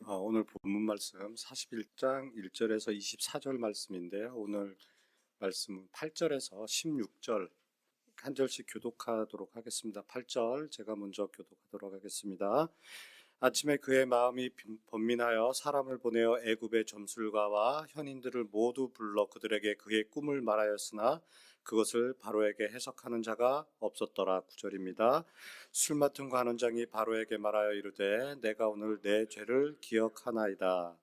오늘 본문 말씀 41장 1절에서 24절 말씀인데요. 오늘 말씀은 8절에서 16절 한 절씩 교독하도록 하겠습니다. 8절 제가 먼저 교독하도록 하겠습니다. 아침에 그의 마음이 번민하여 사람을 보내어 애굽의 점술가와 현인들을 모두 불러 그들에게 그의 꿈을 말하였으나 그것을 바로에게 해석하는 자가 없었더라. 9절입니다. 술 맡은 관원장이 바로에게 말하여 이르되 내가 오늘 내 죄를 기억하나이다.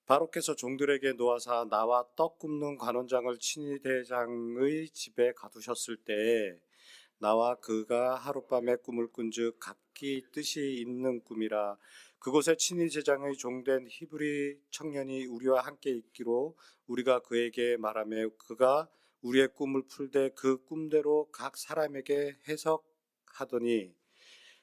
바로께서 종들에게 놓아사 나와 떡 굽는 관원장을 친위 대장의 집에 가두셨을 때에 나와 그가 하룻밤에 꿈을 꾼즉 각기 뜻이 있는 꿈이라. 그곳에 친위 제장의 종된 히브리 청년이 우리와 함께 있기로 우리가 그에게 말하며 그가 우리의 꿈을 풀되 그 꿈대로 각 사람에게 해석하더니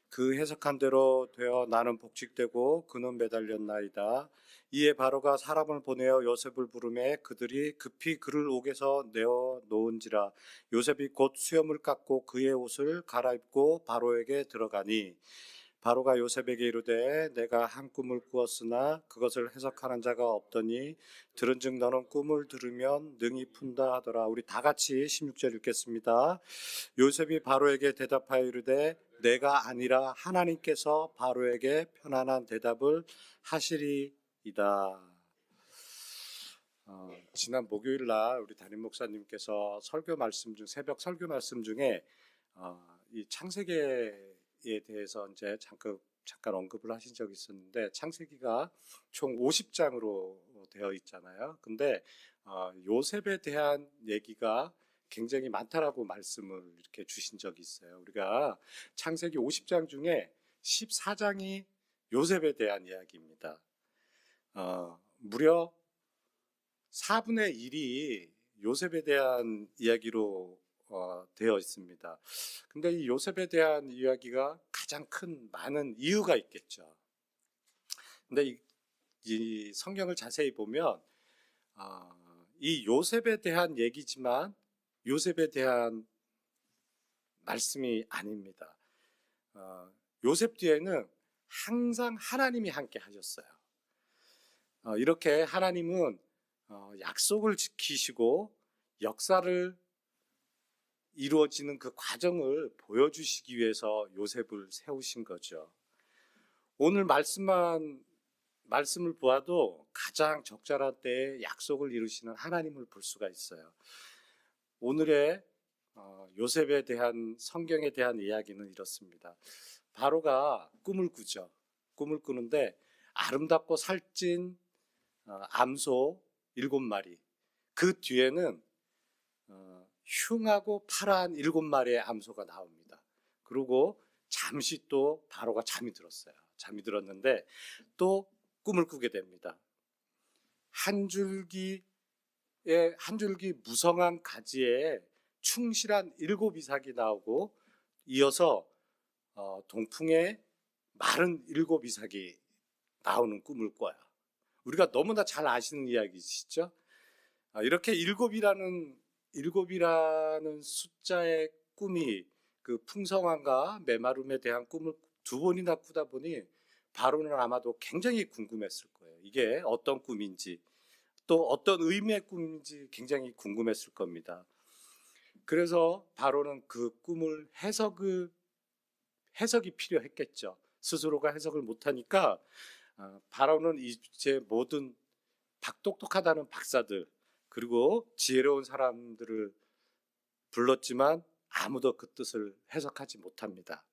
그 해석한 대로 되어 나는 복직되고 그는 매달렸나이다. 이에 바로가 사람을 보내어 요셉을 부르매 그들이 급히 그를 옥에서 내어 놓은지라. 요셉이 곧 수염을 깎고 그의 옷을 갈아입고 바로에게 들어가니 바로가 요셉에게 이르되 내가 한 꿈을 꾸었으나 그것을 해석하는 자가 없더니 들은즉 너는 꿈을 들으면 능히 푼다 하더라. 우리 다 같이 16절 읽겠습니다. 요셉이 바로에게 대답하여 이르되 내가 아니라 하나님께서 바로에게 편안한 대답을 하시리이다. 지난 목요일 날 우리 담임 목사님께서 설교 말씀 중 새벽 설교 말씀 중에 이 창세기에 대해서 이제 잠깐 언급을 하신 적이 있었는데 창세기가 총 50장으로 되어 있잖아요. 근데 요셉에 대한 얘기가 굉장히 많다라고 말씀을 이렇게 주신 적이 있어요. 우리가 창세기 50장 중에 14장이 요셉에 대한 이야기입니다. 무려 4분의 1이 요셉에 대한 이야기로 되어 있습니다. 근데 이 요셉에 대한 이야기가 가장 큰 많은 이유가 있겠죠. 근데 이 성경을 자세히 보면 이 요셉에 대한 얘기지만 요셉에 대한 말씀이 아닙니다. 요셉 뒤에는 항상 하나님이 함께 하셨어요. 이렇게 하나님은 약속을 지키시고 역사를 이루어지는 그 과정을 보여주시기 위해서 요셉을 세우신 거죠. 오늘 말씀을 보아도 가장 적절한 때에 약속을 이루시는 하나님을 볼 수가 있어요. 오늘의 요셉에 대한 성경에 대한 이야기는 이렇습니다. 바로가 꿈을 꾸죠. 꿈을 꾸는데 아름답고 살찐 암소 7마리, 그 뒤에는 흉하고 파란 7마리의 암소가 나옵니다. 그리고 잠시 또 바로가 잠이 들었어요. 잠이 들었는데 또 꿈을 꾸게 됩니다. 한 줄기 무성한 가지에 충실한 7이삭이 나오고 이어서 동풍에 마른 7이삭이 나오는 꿈을 꿔요. 우리가 너무나 잘 아시는 이야기시죠? 이렇게 7이라는 숫자의 꿈이 그 풍성함과 메마름에 대한 꿈을 2번이나 꾸다 보니 바로는 아마도 굉장히 궁금했을 거예요. 이게 어떤 꿈인지 또 어떤 의미의 꿈인지 굉장히 궁금했을 겁니다. 그래서 바로는 그 꿈을 해석이 필요했겠죠. 스스로가 해석을 못하니까 바로는 이제 모든 똑똑하다는 박사들 그리고 지혜로운 사람들을 불렀지만 아무도 그 뜻을 해석하지 못합니다.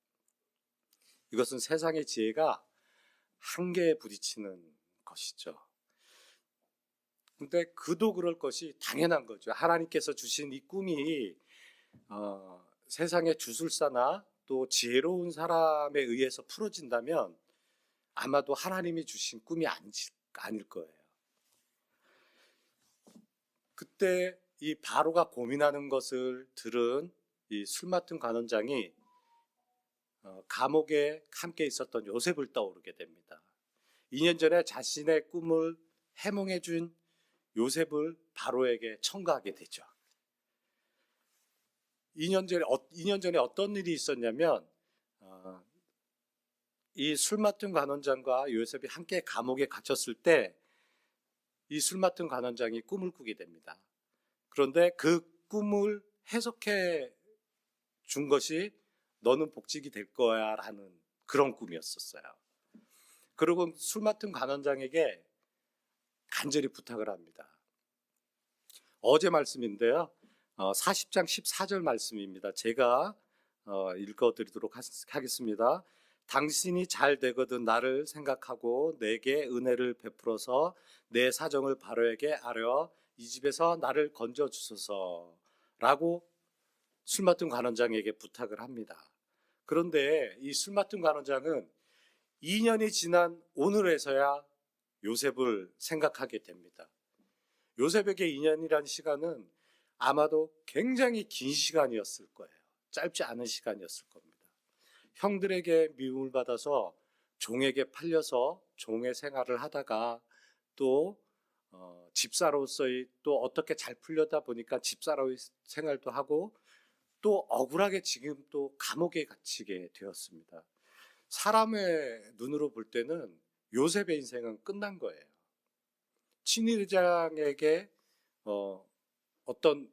이것은 세상의 지혜가 한계에 부딪히는 것이죠. 근데 그도 그럴 것이 당연한 거죠. 하나님께서 주신 이 꿈이 세상의 주술사나 또 지혜로운 사람에 의해서 풀어진다면 아마도 하나님이 주신 꿈이 아닐 거예요. 그때 이 바로가 고민하는 것을 들은 이 술 맡은 관원장이 감옥에 함께 있었던 요셉을 떠오르게 됩니다. 2년 전에 자신의 꿈을 해몽해 준 요셉을 바로에게 청구하게 되죠. 2년 전에 어떤 일이 있었냐면 이 술 맡은 관원장과 요셉이 함께 감옥에 갇혔을 때 이 술 맡은 관원장이 꿈을 꾸게 됩니다. 그런데 그 꿈을 해석해 준 것이 너는 복직이 될 거야 라는 그런 꿈이었었어요. 그리고 술 맡은 관원장에게 간절히 부탁을 합니다. 어제 말씀인데요. 40장 14절 말씀입니다. 제가 읽어드리도록 하겠습니다. 당신이 잘 되거든 나를 생각하고 내게 은혜를 베풀어서 내 사정을 바로에게 아뢰어 이 집에서 나를 건져주소서 라고 술 맡은 관원장에게 부탁을 합니다. 그런데 이 술 맡은 관원장은 2년이 지난 오늘에서야 요셉을 생각하게 됩니다. 요셉에게 2년이라는 시간은 아마도 굉장히 긴 시간이었을 거예요. 짧지 않은 시간이었을 겁니다. 형들에게 미움을 받아서 종에게 팔려서 종의 생활을 하다가 또 집사로서의 또 어떻게 잘 풀려다 보니까 집사로의 생활도 하고 또 억울하게 지금 또 감옥에 갇히게 되었습니다. 사람의 눈으로 볼 때는 요셉의 인생은 끝난 거예요. 친위대장에게 어떤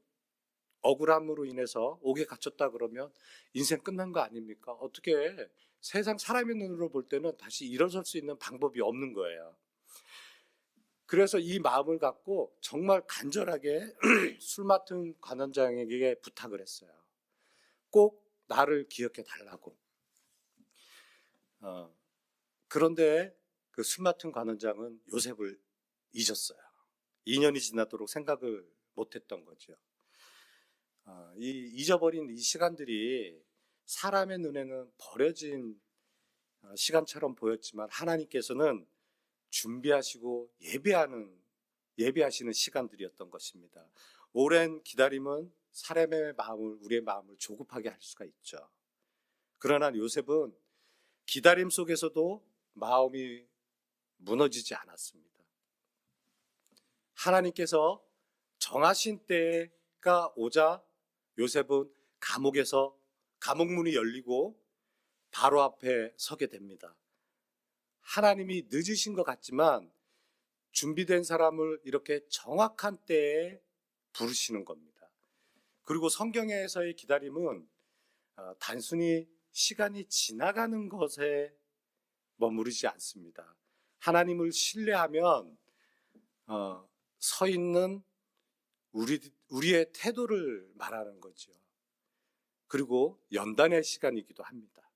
억울함으로 인해서 옥에 갇혔다 그러면 인생 끝난 거 아닙니까? 어떻게 세상 사람의 눈으로 볼 때는 다시 일어설 수 있는 방법이 없는 거예요. 그래서 이 마음을 갖고 정말 간절하게 술 맡은 관원장에게 부탁을 했어요. 꼭 나를 기억해 달라고. 그런데 그 술 맡은 관원장은 요셉을 잊었어요. 2년이 지나도록 생각을 못했던 거죠. 잊어버린 이 시간들이 사람의 눈에는 버려진 시간처럼 보였지만 하나님께서는 준비하시고 예배하시는 시간들이었던 것입니다. 오랜 기다림은 사람의 마음을, 우리의 마음을 조급하게 할 수가 있죠. 그러나 요셉은 기다림 속에서도 마음이 무너지지 않았습니다. 하나님께서 정하신 때가 오자 요셉은 감옥에서 감옥문이 열리고 바로 앞에 서게 됩니다. 하나님이 늦으신 것 같지만 준비된 사람을 이렇게 정확한 때에 부르시는 겁니다. 그리고 성경에서의 기다림은 단순히 시간이 지나가는 것에 머무르지 않습니다. 하나님을 신뢰하면 서 있는 우리의 태도를 말하는 거죠. 그리고 연단의 시간이기도 합니다.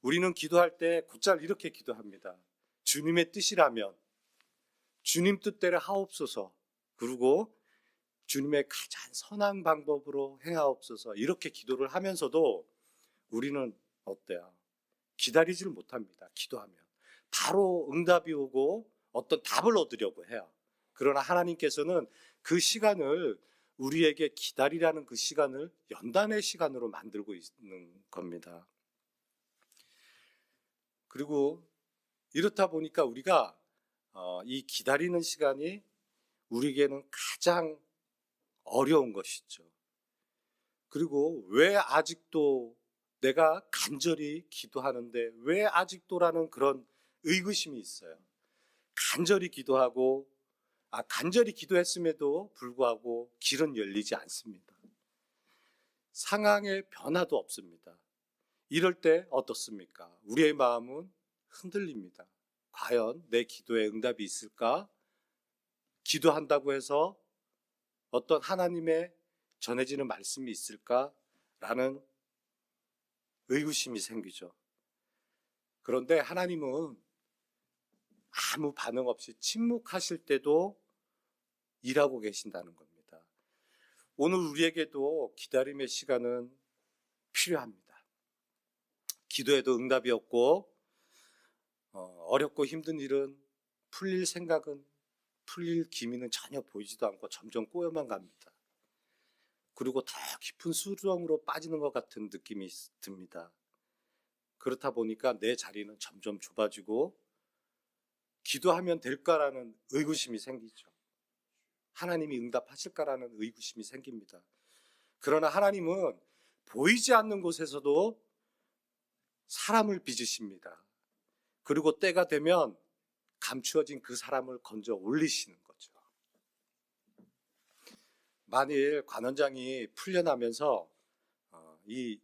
우리는 기도할 때 곧잘 이렇게 기도합니다. 주님의 뜻이라면 주님 뜻대로 하옵소서. 그리고 주님의 가장 선한 방법으로 행하옵소서. 이렇게 기도를 하면서도 우리는 어때요? 기다리지를 못합니다. 기도하면 바로 응답이 오고 어떤 답을 얻으려고 해요. 그러나 하나님께서는 그 시간을 우리에게 기다리라는 그 시간을 연단의 시간으로 만들고 있는 겁니다. 그리고 이렇다 보니까 우리가 이 기다리는 시간이 우리에게는 가장 어려운 것이죠. 그리고 왜 아직도 내가 간절히 기도하는데 왜 아직도라는 그런 의구심이 있어요. 간절히 기도하고 간절히 기도했음에도 불구하고 길은 열리지 않습니다. 상황의 변화도 없습니다. 이럴 때 어떻습니까? 우리의 마음은 흔들립니다. 과연 내 기도에 응답이 있을까? 기도한다고 해서 어떤 하나님의 전해지는 말씀이 있을까? 라는 의구심이 생기죠. 그런데 하나님은 아무 반응 없이 침묵하실 때도 일하고 계신다는 겁니다. 오늘 우리에게도 기다림의 시간은 필요합니다. 기도에도 응답이 없고 어렵고 힘든 일은 풀릴 생각은 풀릴 기미는 전혀 보이지도 않고 점점 꼬여만 갑니다. 그리고 더 깊은 수렁으로 빠지는 것 같은 느낌이 듭니다. 그렇다 보니까 내 자리는 점점 좁아지고 기도하면 될까라는 의구심이 생기죠. 하나님이 응답하실까라는 의구심이 생깁니다. 그러나 하나님은 보이지 않는 곳에서도 사람을 빚으십니다. 그리고 때가 되면 감추어진 그 사람을 건져 올리시는 거죠. 만일 관원장이 풀려나면서 이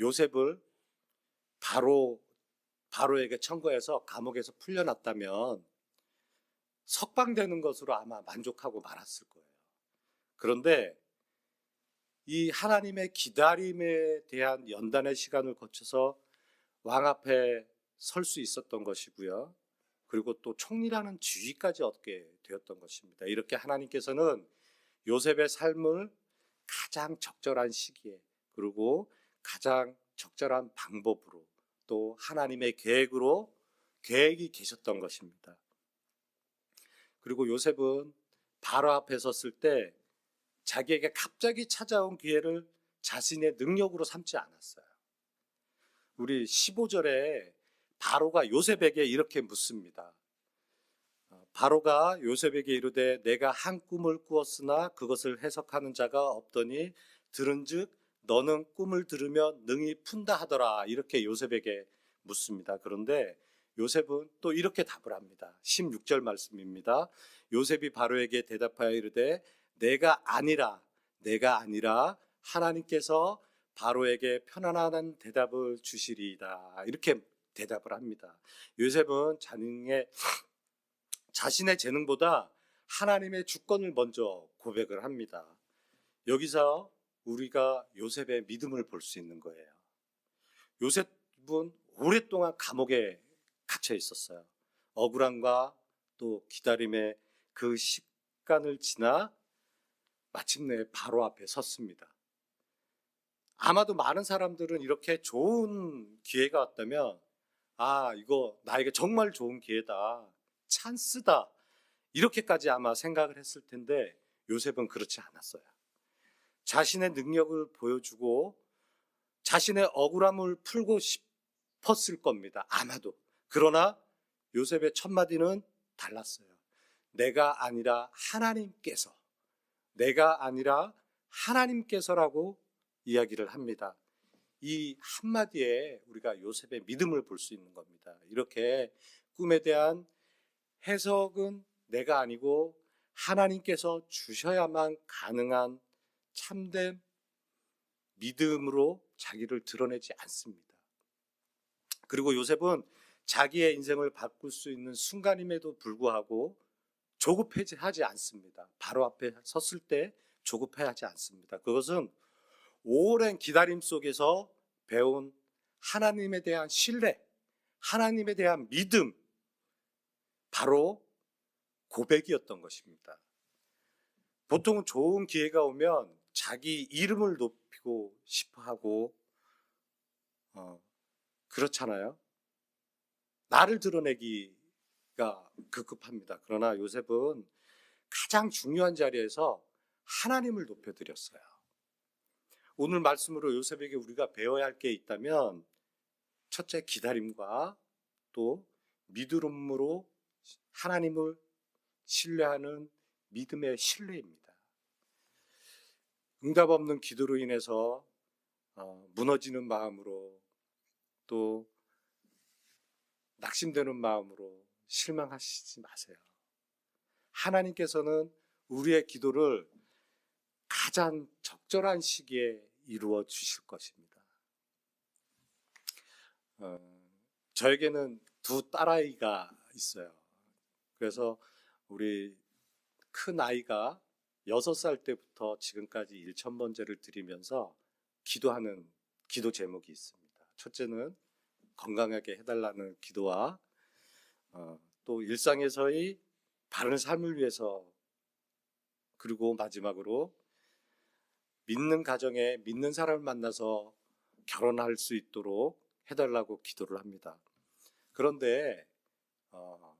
요셉을 바로에게 청구해서 감옥에서 풀려났다면 석방되는 것으로 아마 만족하고 말았을 거예요. 그런데 이 하나님의 기다림에 대한 연단의 시간을 거쳐서 왕 앞에 설 수 있었던 것이고요. 그리고 또 총리라는 지위까지 얻게 되었던 것입니다. 이렇게 하나님께서는 요셉의 삶을 가장 적절한 시기에, 그리고 가장 적절한 방법으로, 또 하나님의 계획이 계셨던 것입니다. 그리고 요셉은 바로 앞에 섰을 때 자기에게 갑자기 찾아온 기회를 자신의 능력으로 삼지 않았어요. 우리 15절에 바로가 요셉에게 이렇게 묻습니다. 바로가 요셉에게 이르되 내가 한 꿈을 꾸었으나 그것을 해석하는 자가 없더니 들은즉 너는 꿈을 들으며 능히 푼다 하더라. 이렇게 요셉에게 묻습니다. 그런데 요셉은 또 이렇게 답을 합니다. 16절 말씀입니다. 요셉이 바로에게 대답하여 이르되 내가 아니라 하나님께서 바로에게 편안한 대답을 주시리이다. 이렇게 대답을 합니다. 요셉은 자신의 재능보다 하나님의 주권을 먼저 고백을 합니다. 여기서 우리가 요셉의 믿음을 볼 수 있는 거예요. 요셉은 오랫동안 감옥에 갇혀 있었어요. 억울함과 또 기다림의 그 시간을 지나 마침내 바로 앞에 섰습니다. 아마도 많은 사람들은 이렇게 좋은 기회가 왔다면 이거 나에게 정말 좋은 기회다, 찬스다, 이렇게까지 아마 생각을 했을 텐데 요셉은 그렇지 않았어요. 자신의 능력을 보여주고 자신의 억울함을 풀고 싶었을 겁니다. 아마도. 그러나 요셉의 첫 마디는 달랐어요. 내가 아니라 하나님께서라고 이야기를 합니다. 이 한마디에 우리가 요셉의 믿음을 볼 수 있는 겁니다. 이렇게 꿈에 대한 해석은 내가 아니고 하나님께서 주셔야만 가능한 참된 믿음으로 자기를 드러내지 않습니다. 그리고 요셉은 자기의 인생을 바꿀 수 있는 순간임에도 불구하고 조급해하지 않습니다. 바로 앞에 섰을 때 조급해하지 않습니다. 그것은 오랜 기다림 속에서 배운 하나님에 대한 신뢰, 하나님에 대한 믿음, 바로 고백이었던 것입니다. 보통 좋은 기회가 오면 자기 이름을 높이고 싶어 하고 그렇잖아요. 나를 드러내기가 급급합니다. 그러나 요셉은 가장 중요한 자리에서 하나님을 높여드렸어요. 오늘 말씀으로 요셉에게 우리가 배워야 할 게 있다면 첫째, 기다림과 또 믿음으로 하나님을 신뢰하는 믿음의 신뢰입니다. 응답 없는 기도로 인해서 무너지는 마음으로, 또 낙심되는 마음으로 실망하시지 마세요. 하나님께서는 우리의 기도를 가장 적절한 시기에 이루어 주실 것입니다. 저에게는 두 딸아이가 있어요. 그래서 우리 큰 아이가 6살 때부터 지금까지 1,000번제를 드리면서 기도하는 기도 제목이 있습니다. 첫째는 건강하게 해달라는 기도와 또 일상에서의 바른 삶을 위해서, 그리고 마지막으로 믿는 가정에 믿는 사람을 만나서 결혼할 수 있도록 해달라고 기도를 합니다. 그런데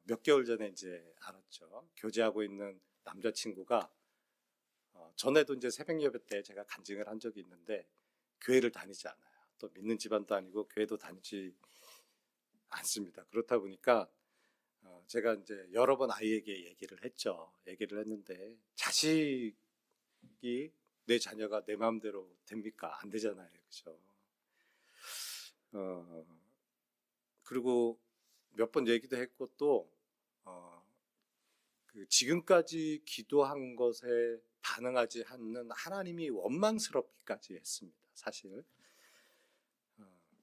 몇 개월 전에 이제 알았죠. 교제하고 있는 남자친구가 전에도 이제 새벽 예배 때 제가 간증을 한 적이 있는데 교회를 다니지 않아요. 또 믿는 집안도 아니고 교회도 다니지 않습니다. 그렇다 보니까 제가 이제 여러 번 아이에게 얘기를 했는데 자식이, 내 자녀가 내 마음대로 됩니까? 안 되잖아요. 그렇죠? 그리고 몇 번 얘기도 했고 또 지금까지 기도한 것에 반응하지 않는 하나님이 원망스럽기까지 했습니다. 사실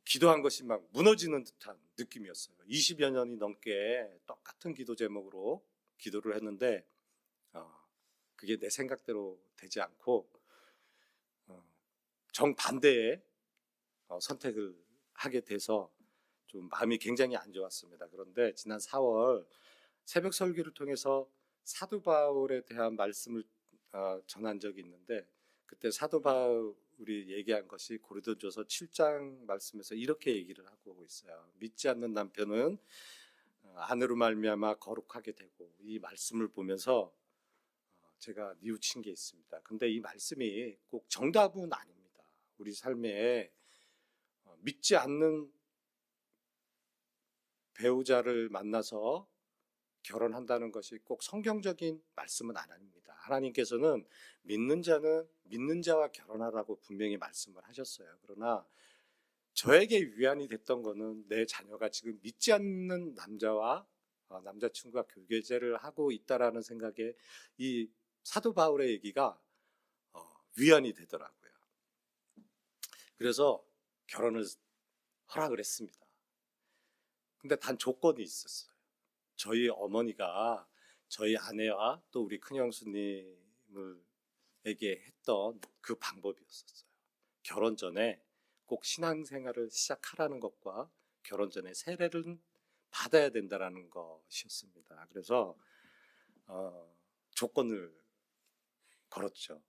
기도한 것이 막 무너지는 듯한 느낌이었어요. 20여 년이 넘게 똑같은 기도 제목으로 기도를 했는데 그게 내 생각대로 되지 않고 정반대의 선택을 하게 돼서 좀 마음이 굉장히 안 좋았습니다. 그런데 지난 4월 새벽 설교를 통해서 사도 바울에 대한 말씀을 전한 적이 있는데, 그때 사도 바울이 얘기한 것이 고린도전서 7장 말씀에서 이렇게 얘기를 하고 있어요. 믿지 않는 남편은 아내로 말미암아 거룩하게 되고, 이 말씀을 보면서 제가 뉘우친 게 있습니다. 근데 이 말씀이 꼭 정답은 아닙니다. 우리 삶에 믿지 않는 배우자를 만나서 결혼한다는 것이 꼭 성경적인 말씀은 아닙니다. 하나님께서는 믿는 자와 결혼하라고 분명히 말씀을 하셨어요. 그러나 저에게 위안이 됐던 거는 내 자녀가 지금 믿지 않는 남자친구가 교제를 하고 있다라는 생각에 이 사도 바울의 얘기가 위안이 되더라고요. 그래서 결혼을 허락을 했습니다. 근데 단 조건이 있었어요. 저희 어머니가 저희 아내와 또 우리 큰형수님에게 했던 그 방법이었었어요. 결혼 전에 꼭 신앙생활을 시작하라는 것과 결혼 전에 세례를 받아야 된다는 것이었습니다. 그래서 조건을 걸었죠.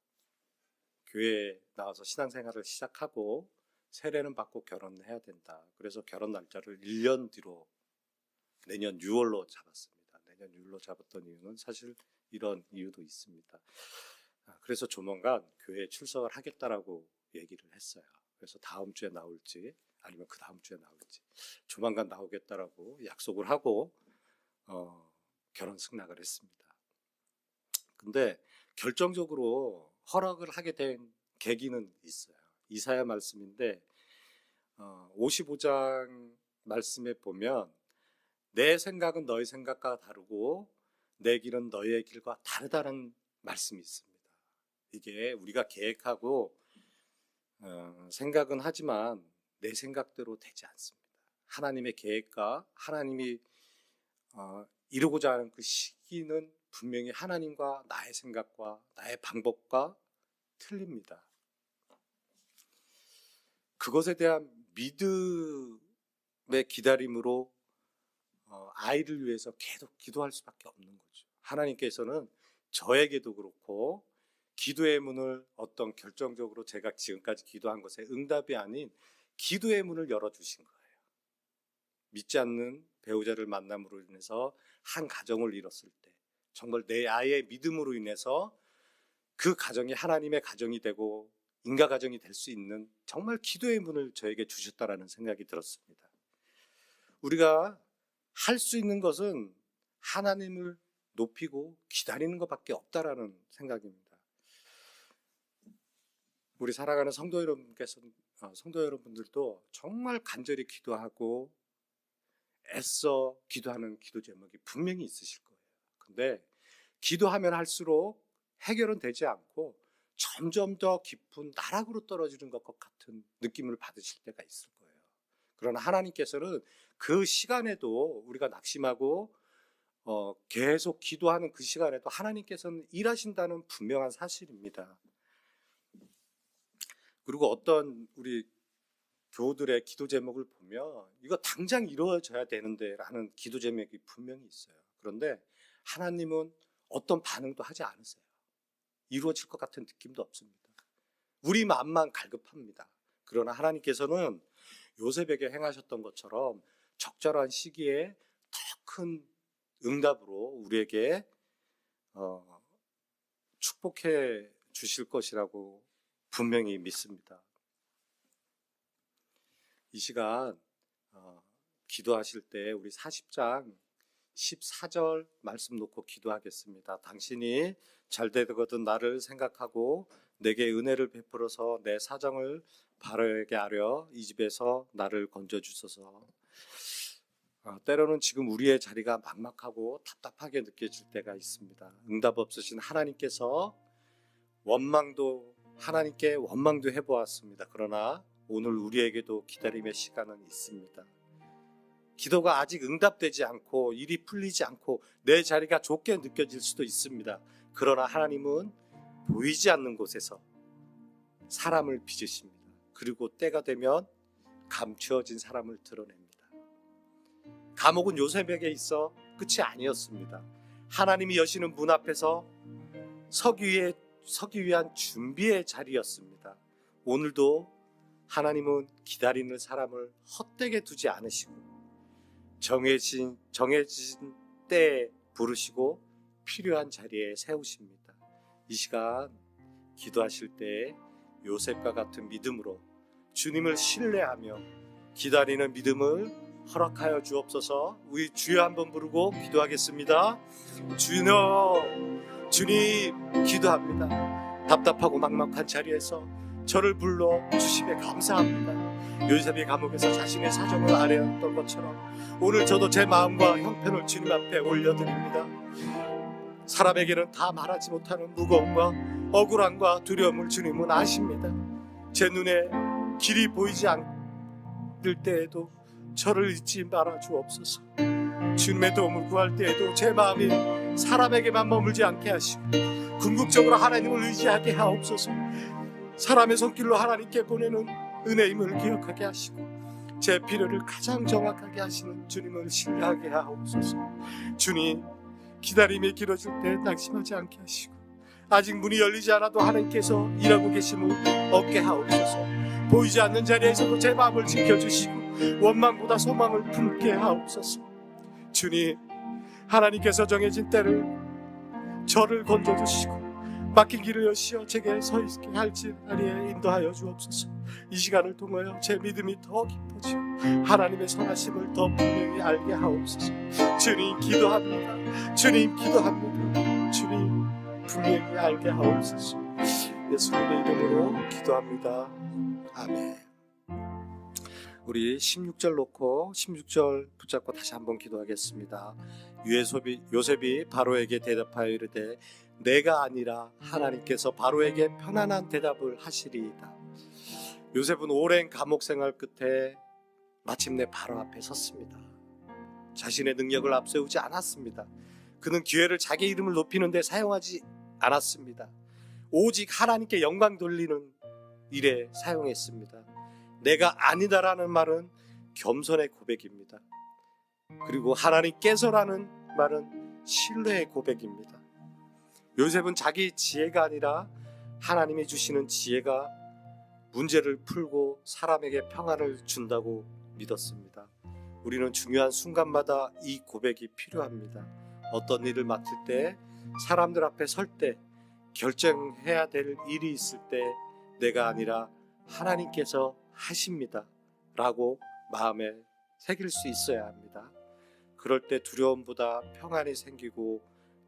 교회에 나와서 신앙생활을 시작하고 세례는 받고 결혼해야 된다. 그래서 결혼 날짜를 1년 뒤로 내년 6월로 잡았습니다. 내년 6월로 잡았던 이유는 사실 이런 이유도 있습니다. 그래서 조만간 교회에 출석을 하겠다라고 얘기를 했어요. 그래서 다음 주에 나올지 아니면 그 다음 주에 나올지 조만간 나오겠다라고 약속을 하고 결혼 승낙을 했습니다. 근데 결정적으로 허락을 하게 된 계기는 있어요. 이사야 말씀인데 55장 말씀에 보면 내 생각은 너의 생각과 다르고 내 길은 너의 길과 다르다는 말씀이 있습니다. 이게 우리가 계획하고 생각은 하지만 내 생각대로 되지 않습니다. 하나님의 계획과 하나님이 이루고자 하는 그 시기는 분명히 하나님과 나의 생각과 나의 방법과 틀립니다. 그것에 대한 믿음의 기다림으로 아이를 위해서 계속 기도할 수밖에 없는 거죠. 하나님께서는 저에게도 그렇고 기도의 문을 어떤 결정적으로 제가 지금까지 기도한 것에 응답이 아닌 기도의 문을 열어주신 거예요. 믿지 않는 배우자를 만남으로 인해서 한 가정을 이뤘을 때 정말 내 아이의 믿음으로 인해서 그 가정이 하나님의 가정이 되고 인가 가정이 될 수 있는 정말 기도의 문을 저에게 주셨다라는 생각이 들었습니다. 우리가 할 수 있는 것은 하나님을 높이고 기다리는 것밖에 없다라는 생각입니다. 우리 살아가는 성도 여러분들도 정말 간절히 기도하고 애써 기도하는 기도 제목이 분명히 있으실 거예요. 근데 기도하면 할수록 해결은 되지 않고 점점 더 깊은 나락으로 떨어지는 것 같은 느낌을 받으실 때가 있을 거예요. 그러나 하나님께서는 그 시간에도 우리가 낙심하고 계속 기도하는 그 시간에도 하나님께서는 일하신다는 분명한 사실입니다. 그리고 어떤 우리 교우들의 기도 제목을 보면 이거 당장 이루어져야 되는데 라는 기도 제목이 분명히 있어요. 그런데 하나님은 어떤 반응도 하지 않으세요. 이루어질 것 같은 느낌도 없습니다. 우리 마음만 갈급합니다. 그러나 하나님께서는 요셉에게 행하셨던 것처럼 적절한 시기에 더 큰 응답으로 우리에게 축복해 주실 것이라고 분명히 믿습니다. 이 시간 기도하실 때 우리 40장 14절 말씀 놓고 기도하겠습니다. 당신이 잘 되거든 나를 생각하고 내게 은혜를 베풀어서 내 사정을 바르게 하려 이 집에서 나를 건져주소서. 때로는 지금 우리의 자리가 막막하고 답답하게 느껴질 때가 있습니다. 응답 없으신 하나님께서 하나님께 원망도 해보았습니다. 그러나 오늘 우리에게도 기다림의 시간은 있습니다. 기도가 아직 응답되지 않고 일이 풀리지 않고 내 자리가 좁게 느껴질 수도 있습니다. 그러나 하나님은 보이지 않는 곳에서 사람을 빚으십니다. 그리고 때가 되면 감추어진 사람을 드러냅니다. 감옥은 요셉에게 있어 끝이 아니었습니다. 하나님이 여시는 문 앞에서 서기 위한 준비의 자리였습니다. 오늘도 하나님은 기다리는 사람을 헛되게 두지 않으시고 정해진 때에 부르시고 필요한 자리에 세우십니다. 이 시간 기도하실 때 요셉과 같은 믿음으로 주님을 신뢰하며 기다리는 믿음을 허락하여 주옵소서. 우리 주여 한번 부르고 기도하겠습니다. 주님 기도합니다. 답답하고 막막한 자리에서 저를 불러 주심에 감사합니다. 요셉이 감옥에서 자신의 사정을 아뢰었던 것처럼 오늘 저도 제 마음과 형편을 주님 앞에 올려드립니다. 사람에게는 다 말하지 못하는 무거움과 억울함과 두려움을 주님은 아십니다. 제 눈에 길이 보이지 않을 때에도 저를 잊지 말아 주옵소서. 주님의 도움을 구할 때에도 제 마음이 사람에게만 머물지 않게 하시고 궁극적으로 하나님을 의지하게 하옵소서. 사람의 손길로 하나님께 보내는 은혜임을 기억하게 하시고 제 필요를 가장 정확하게 하시는 주님을 신뢰하게 하옵소서. 주님, 기다림이 길어질 때 낙심하지 않게 하시고 아직 문이 열리지 않아도 하나님께서 일하고 계심을 얻게 하옵소서. 보이지 않는 자리에서도 제 마음을 지켜주시고 원망보다 소망을 품게 하옵소서. 주님, 하나님께서 정해진 때를 저를 건져주시고 막힌 길을 여시어 제게 서 있게 할 자리에 인도하여 주옵소서. 이 시간을 통하여 제 믿음이 더 깊어지고 하나님의 선하심을 더 분명히 알게 하옵소서. 주님 기도합니다. 주님 기도합니다. 주님 분명히 알게 하옵소서. 예수님의 이름으로 기도합니다. 아멘. 우리 16절 놓고 16절 붙잡고 다시 한번 기도하겠습니다. 요셉이 바로에게 대답하여 이르되 내가 아니라 하나님께서 바로에게 편안한 대답을 하시리이다. 요셉은 오랜 감옥 생활 끝에 마침내 바로 앞에 섰습니다. 자신의 능력을 앞세우지 않았습니다. 그는 기회를 자기 이름을 높이는 데 사용하지 않았습니다. 오직 하나님께 영광 돌리는 일에 사용했습니다. 내가 아니다라는 말은 겸손의 고백입니다. 그리고 하나님께서라는 말은 신뢰의 고백입니다. 요셉은 자기 지혜가 아니라 하나님이 주시는 지혜가 문제를 풀고 사람에게 평안을 준다고 믿었습니다. 우리는 중요한 순간마다 이 고백이 필요합니다. 어떤 일을 맡을 때, 사람들 앞에 설 때, 결정해야 될 일이 있을 때 내가 아니라 하나님께서 하십니다 라고 마음에 새길 수 있어야 합니다. 그럴 때 두려움보다 평안이 생기고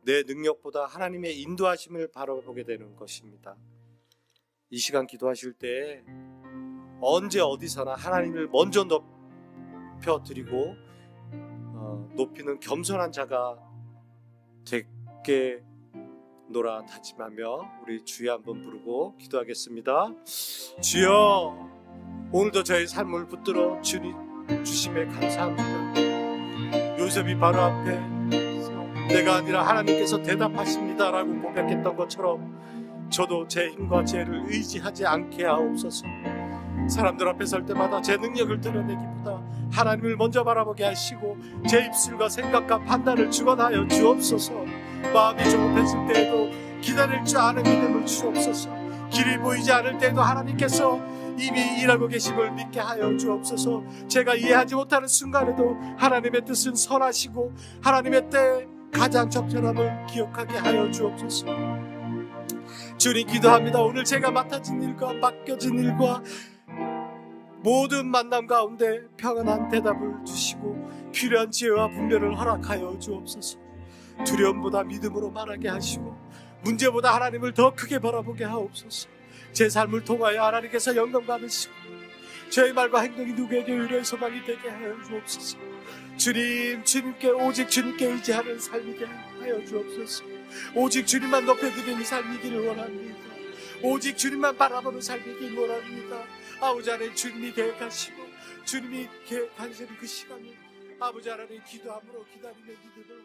내 능력보다 하나님의 인도하심을 바라보게 되는 것입니다. 이 시간 기도하실 때 언제 어디서나 하나님을 먼저 높여드리고 높이는 겸손한 자가 되겠노라 다짐하며 우리 주여 한번 부르고 기도하겠습니다. 주여, 오늘도 저의 삶을 붙들어 주심에 감사합니다. 요셉이 바로 앞에 내가 아니라 하나님께서 대답하십니다 라고 고백했던 것처럼 저도 제 힘과 지혜를 의지하지 않게 하옵소서. 사람들 앞에 설 때마다 제 능력을 드러내기보다 하나님을 먼저 바라보게 하시고 제 입술과 생각과 판단을 주관하여 주옵소서. 마음이 조급해질 때에도 기다릴 줄 아는 믿음을 주옵소서. 길이 보이지 않을 때에도 하나님께서 이미 일하고 계심을 믿게 하여 주옵소서. 제가 이해하지 못하는 순간에도 하나님의 뜻은 선하시고 하나님의 때에 가장 적절함을 기억하게 하여 주옵소서. 주님 기도합니다. 오늘 제가 맡아진 일과 맡겨진 일과 모든 만남 가운데 평안한 대답을 주시고 필요한 지혜와 분별을 허락하여 주옵소서. 두려움보다 믿음으로 말하게 하시고 문제보다 하나님을 더 크게 바라보게 하옵소서. 제 삶을 통하여 하나님께서 영광 받으시고 저의 말과 행동이 누구에게 위로의 소망이 되게 하여 주옵소서. 주님, 주님께 오직 주님께 의지하는 삶이게 하여 주옵소서. 오직 주님만 높여드리는 삶이기를 원합니다. 오직 주님만 바라보는 삶이길 원합니다. 아버지 하나님, 주님이 계획하시고 주님이 계획하시는 그 시간을 아버지 하나님 기도함으로 기다리며 믿음을